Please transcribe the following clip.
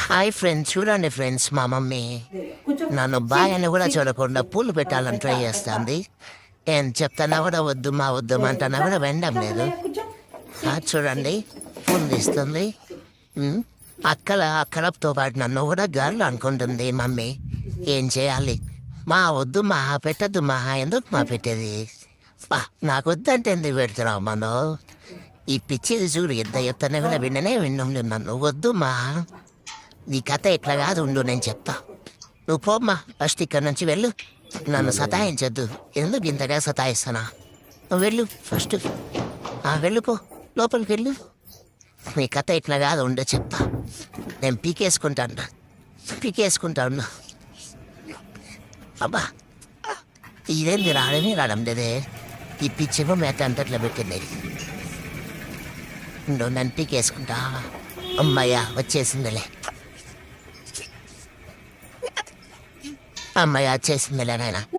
Hi friends, చూడండి friends, మా mummy నన్ను బాయ్ కూడా చూడకుండా పూలు పెట్టాలని ట్రై చేస్తుంది. ఏం చెప్తానా కూడా వద్దు మా వద్దు అంటున్నా కూడా వెండం లేదు. చూడండి, పూలు తీస్తుంది. అక్కడతో పాటు నన్ను కూడా గర్ల్ అనుకుంటుంది మమ్మీ. ఏం చేయాలి? మా వద్దు మా పెట్టద్దు మా ఎందుకు మా పెట్టేది? నాకు వద్దంటే ఎందుకు పెడుతున్నావు మనం? ఈ పిచ్చిది చూడు, ఎంత చెప్తానే కూడా విన్ననే విన్ను. నన్ను వద్దు మా, నీ కథ ఇట్లా కాదు, ఉండు నేను చెప్తా. నువ్వు పోమ్మా, ఫస్ట్ ఇక్కడ నుంచి వెళ్ళు. నన్ను సతాయించద్దు. ఎందుకు ఇంతగా సతాయిస్తానా? నువ్వు వెళ్ళు ఫస్ట్. వెళ్ళిపో, లోపలికి వెళ్ళు. నీ కథ ఇట్లా కాదు, ఉండే చెప్తా. నేను పీకేసుకుంటాను. అబ్బా, ఇదేంది రావడమే రావడం లేదే. ఈ పిచ్చేమో మేత అంతట్లో పెట్టింది. నన్ను పీకేసుకుంటా. అమ్మయ్యా, వచ్చేసిందిలే. అమ్మయ్య, వచ్చేసిందిలే నాయన.